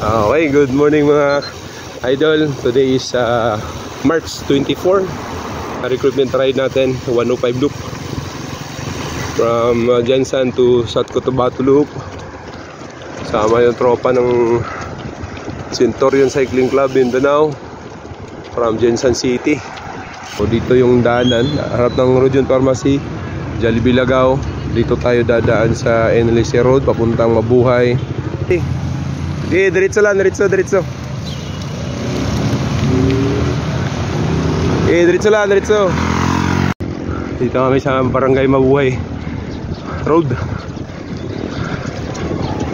Okay, good morning mga idol. Today is March 24. Recruitment ride natin, 105 loop from Jensan to South Cotabato loop. Sama yung tropa ng Centurion Cycling Club Mindanao from Jensan City. So dito yung daanan, harap ng Rojon Pharmacy, Jollibee Lagaw. Dito tayo dadaan sa NLC Road papuntang Mabuhay. Diretso lang, diretso. Diretso lang, diretso. Dito kami sa Barangay Mabuhay Road,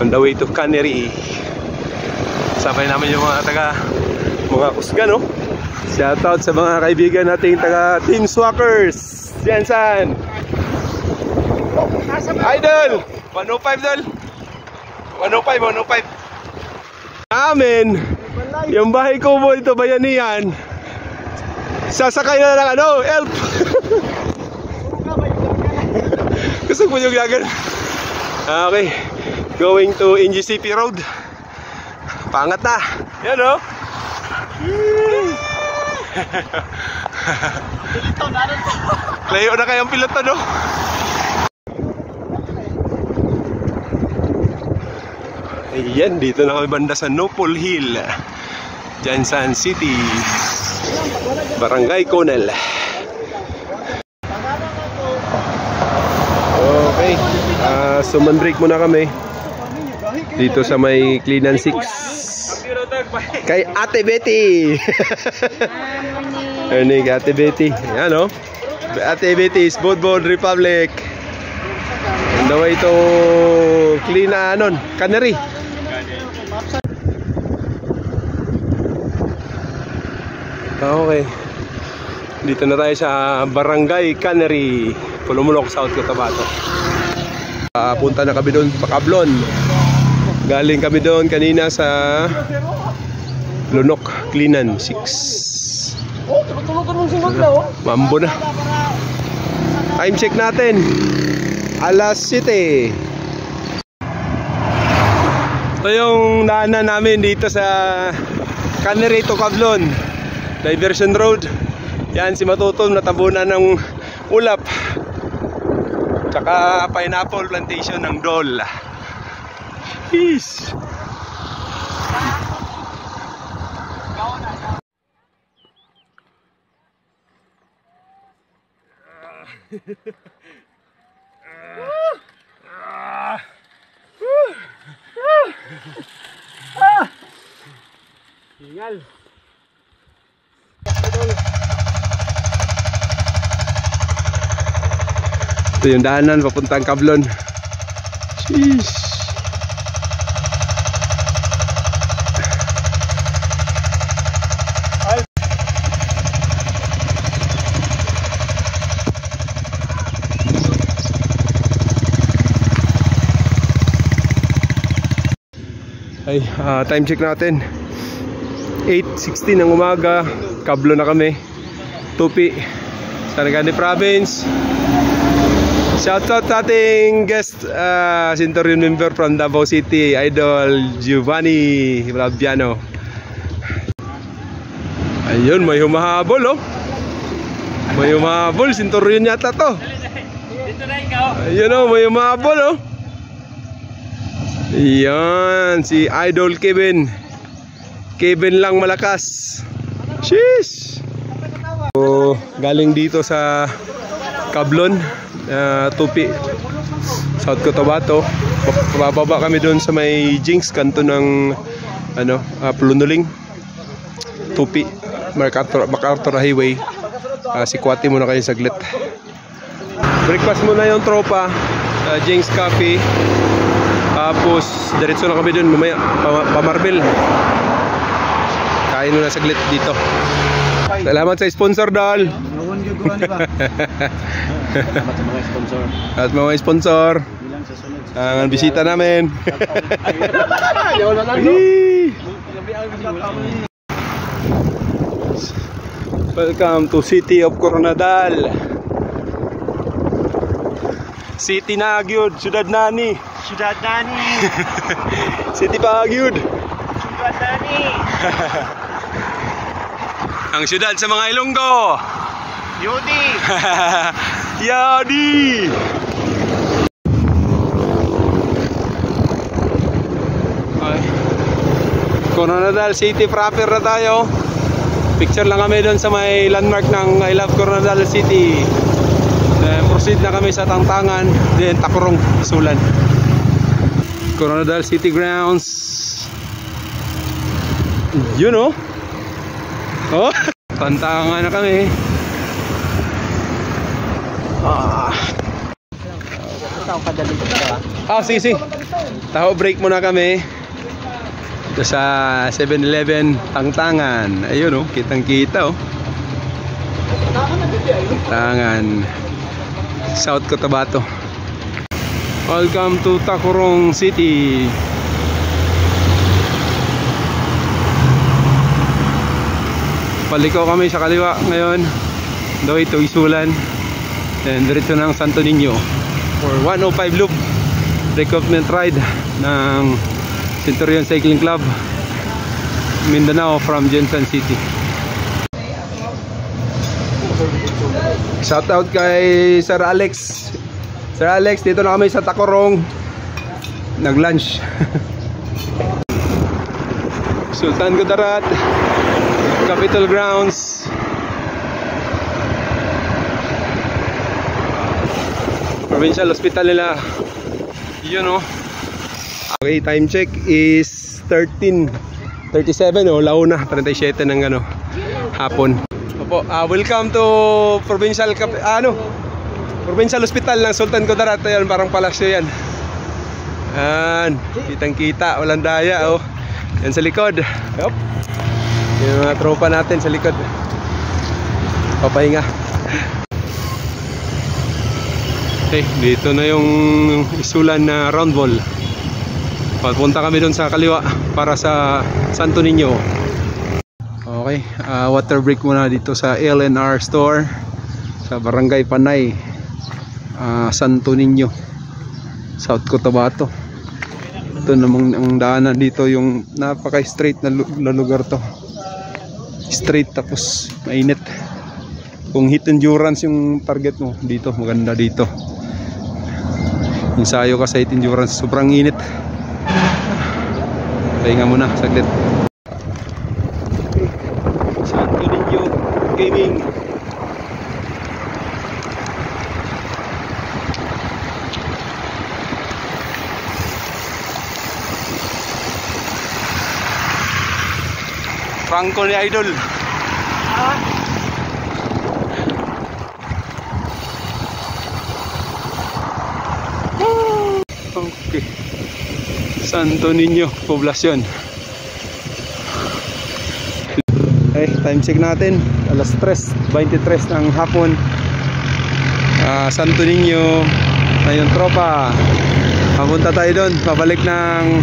on the way to Cannery. Sabay namin yung mga kusga, no? Shoutout sa mga kaibigan nating taga Team Swackers Jensan. Idol 105 dol, 105 amin. Yung bahay ko mo ito, Bayanihan, sasakay na lang elf. Gusto ko yung gagan. Okay, going to NGCP Road. Pangat na. Yan o. Layo na kayang piloto, no? Ayan, dito na kami banda sa Nopol Hill, Jensan City, Barangay Conel. Okay, suman break muna kami dito sa may Clean and 6 kay Ate Betty. Ano kay Ate Betty? Yan o, Ate Betty's Boatboard Republic. On the way to Clean Cannery. Okay, dito na tayo sa Barangay Cannery, Pulumulok, South Cotabato. Punta na kami doon sa Kablon. Galing kami doon kanina sa Lunok, Cleanan 6. Mambo na. Time check natin, alas 7. Ito yung daanan namin dito sa Cannery to Kablon, Diversion Road. Yan si Matutom, natabunan ng ulap tsaka pineapple plantation ng Dol. Peace. Hingal. Ito yung daanan papuntang Kablon. Sheesh. Ay, time check natin 8:16 ng umaga. Kablon na kami, Tupi, Sarangani Province. Shoutout sa ating guest Centurion member from Davao City, Idol Giovanni Labiano. Ayun, may humahabol, oh. May humahabol, Centurion yata to. Ayun, oh, may humahabol, oh. Yan, si Idol Kevin lang malakas. Sheesh. So, galing dito sa Kablon, Tupi, South Cotabato. Bababa kami doon sa may Jinx, kanto ng Plunuling, Tupi, MacArthur Highway. Sikwati muna kayo saglit. Breakfast muna yung tropa, Jinx Coffee. Tapos diretso na kami doon mamaya Pamarbel. Kain muna saglit dito. Salamat sa sponsor, Dal. Salamat sa mga sponsor. At mga sponsor. Ang bisita namin. Welcome to City of Coronadal. City na gyud, syudad nani. Syudad nani. City pa gyud. Ang syudad sa mga Ilonggo. Yodi! Yodi! Okay. Coronadal City proper na tayo. Picture lang kami doon sa may landmark ng I Love Coronadal City. Then proceed na kami sa Tangtangan, then Takurong, Sulan. Coronadal City grounds. You know? Oh, Tangtangan na kami. Sige. Taho break muna kami. Ito sa 7-Eleven Tangtangan. Ayun oh, kitang-kita oh. Tangtangan, South Cotabato. Welcome to Takurong City. Paliko kami sa kaliwa ngayon. Daw ito Isulan. And diretso ng Santo Niño for 105 loop recruitment ride ng Centurion Cycling Club Mindanao from Jensan City. Shout out kay Sir Alex. Sir Alex, dito na kami sa Takurong. Nag-lunch. Sultan Kudarat, Capitol Grounds. Provincial Hospital nila. Yun oh. Okay, time check is 13:37 oh, launa 37 ng hapon. Opo, welcome to Provincial Provincial Hospital ng Sultan Kudarat. Ayan, parang palasyo yan. Ayan, kitang-kita, walang daya oh. Yan sa likod. Yup. Yung mga tropa natin sa likod. Papahinga. Okay, dito na yung Isulan na round ball. Papunta kami doon sa kaliwa para sa Santo Niño. Okay, water break muna dito sa LNR store sa Barangay Panay, Santo Niño, South Cotabato. Ito namang ang daanan dito, yung napaka-straight na lugar to. Straight tapos mainit. Kung hit endurance yung target mo, dito maganda dito. Ensayo ka sa hit endurance, sobrang init. Pahinga muna saglit. Santo Niño Gaming. Franco ni Idol. Okay. Santo Niño, poblasyon. Okay, time check natin. Alas 3:23 ng hapon. Santo Niño. Ayun, tropa. Papunta tayo doon. Pabalik ng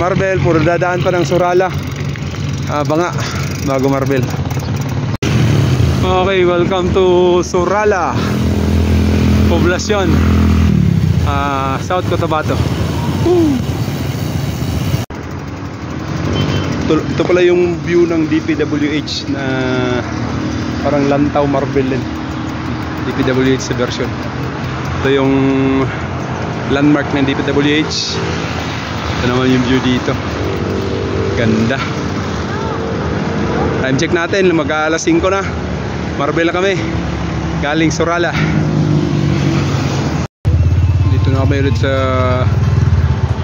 Marbel. Puro dadaan pa ng Surala. Banga bago Marbel. Okay, welcome to Surala, poblasyon, South Cotabato. Ito pala yung view ng DPWH na parang Lantaw Marbel din. DPWH sa version. Ito yung landmark ng DPWH. Ito naman yung view dito. Ganda. Time check natin, mag-aalas 5 na. Marbel na kami, galing Surala. Dito na kami ulit sa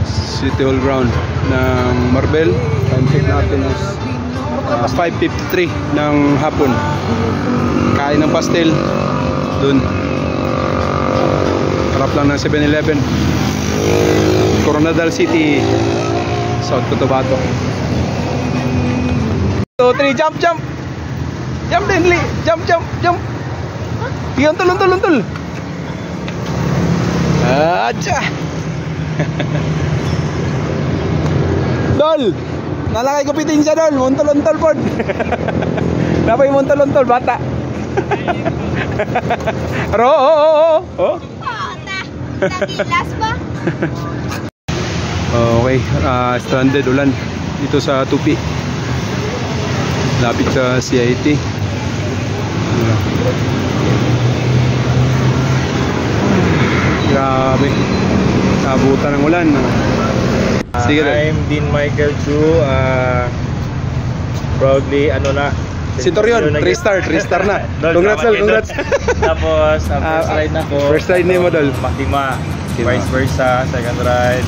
City Hall ground ng Marbel. Time check natin is 5:53 ng hapon. Kain ng pastel dun, harap lang ng 7-Eleven. Coronadal City, South Cotabato. 2, 3, jump, jump. Jump din, Li. Jump, jump, jump. Iyon, tulun. Acha. Dol. Nalakay ko piting siya, Dol. Muntol-untol pod. Napay muntol-untol, bata. Ro, oh. Nagilas ba? Okay, stranded ulan. dito sa Tupi. Lapit sa CIT. Grabe. Sabutan ng ulan. Sige, I'm Dean Michael Chu. Proudly, Centurion, 3-star na. Congrats, Dol, congrats. Tapos, first ride na ko. First ride ni mo, Dol. Makima. Vice versa, second ride.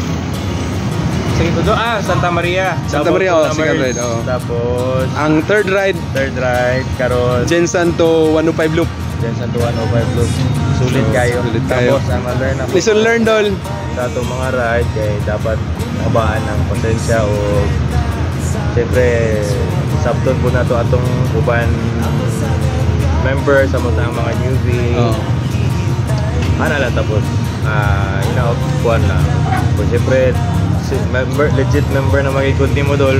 Santa Maria. Santa Maria, second ride. Tapos, ang third ride, karon Jensen to 105 loop. Jensen to 105 loop. Sulit kayo. Sulit kayo. Tapos, learn ako. Lesson learned, Dol. Sa itong mga ride, kaya dapat mabaan ng pasensya o siyempre, sabton po na ito atong uban member sa mga newbie. Lang tapos, kuhan lang. So, siyempre, legit member na magikundi mo, Dol.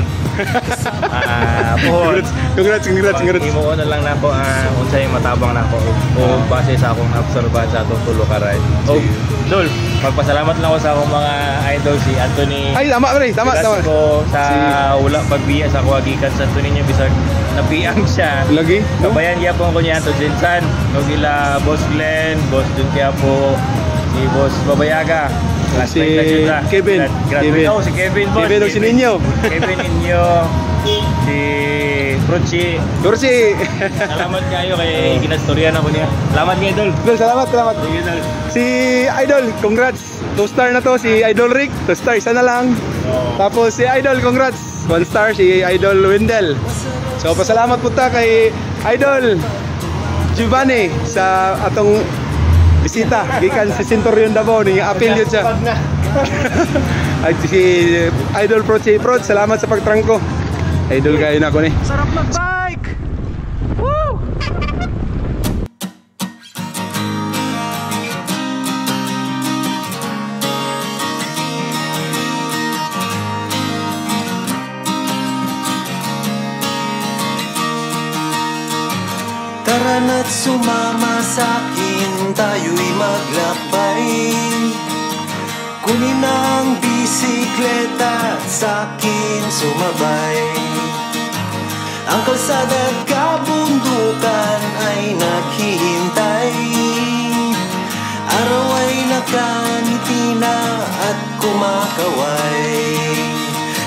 Congrats. Imo ko na lang na ako unsay matabang na ako o base sa akong obserban sa atong tulo ka ride. Dol, magpasalamat lang ako sa akong mga idol si Anthony. Ay, tama ko sa wala pagbiya sa ako gikan sa Anthony niya bisag napiang siya. Lagi? Kabayan gyapon ko niya to Jensen, no gila Boss Glenn, Boss Jun Quiapo, si Boss Babayaga. Si Kevin. Si Kevin, boss. Kevin o si Ninyo. Kevin Ninyo. Si Dorsi. Salamat kayo kay ginastoryan ako niya. Salamat niya, Idol. Dol, salamat. Sige, Idol. Si Idol, congrats. 2-star na to si Idol Rick. 2-star, isa na lang. Tapos si Idol, congrats. 1-star si Idol Wendell. So pasalamat po ta kay Idol Giovanni sa atong bisita gikan si Centurion Davao ni appeal yun siya. Ay si Idol Prod, salamat sa pagtrangko. Idol kayo na ako ni. Sarap mag-bike. Woo! Tara na't sumama sa'kin, tayo'y maglakbay. Kunin ang bisikleta at sa'kin sumabay. Ang kalsada at kabundukan ay naghihintay. Araw ay nakangiti na at kumakaway.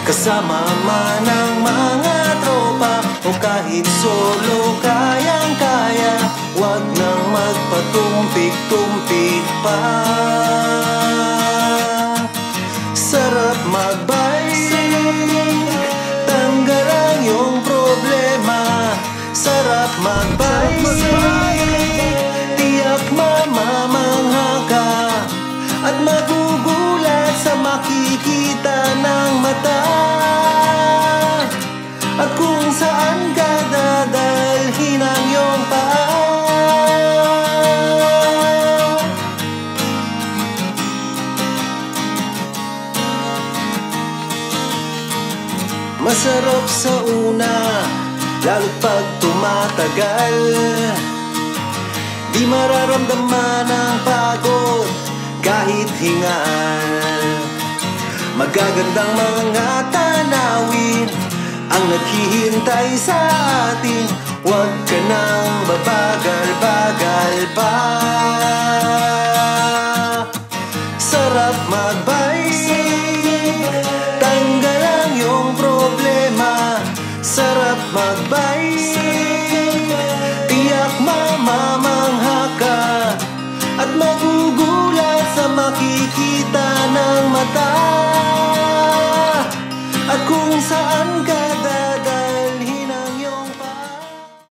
Kasama man ang mga tropa o kahit solo kayang-kaya, wag nang magpatumpik-tumpik pa. Sarap mag-bike, tanggal ang iyong problema. Sarap mag-bike, tiyak mamamangha ka at magugulat sa makikita ng mata. At kung saan ka dadalhin ang iyong paa. Masarap sa una, lalo't pag tumatagal. Di mararamdaman ang pagod kahit hingal. Magagandang mga tanawin ang naghihintay sa atin. Huwag ka nang babagal-bagal pa. Sarap mag-bike, tanggal ang iyong problema. Sarap mag-bike,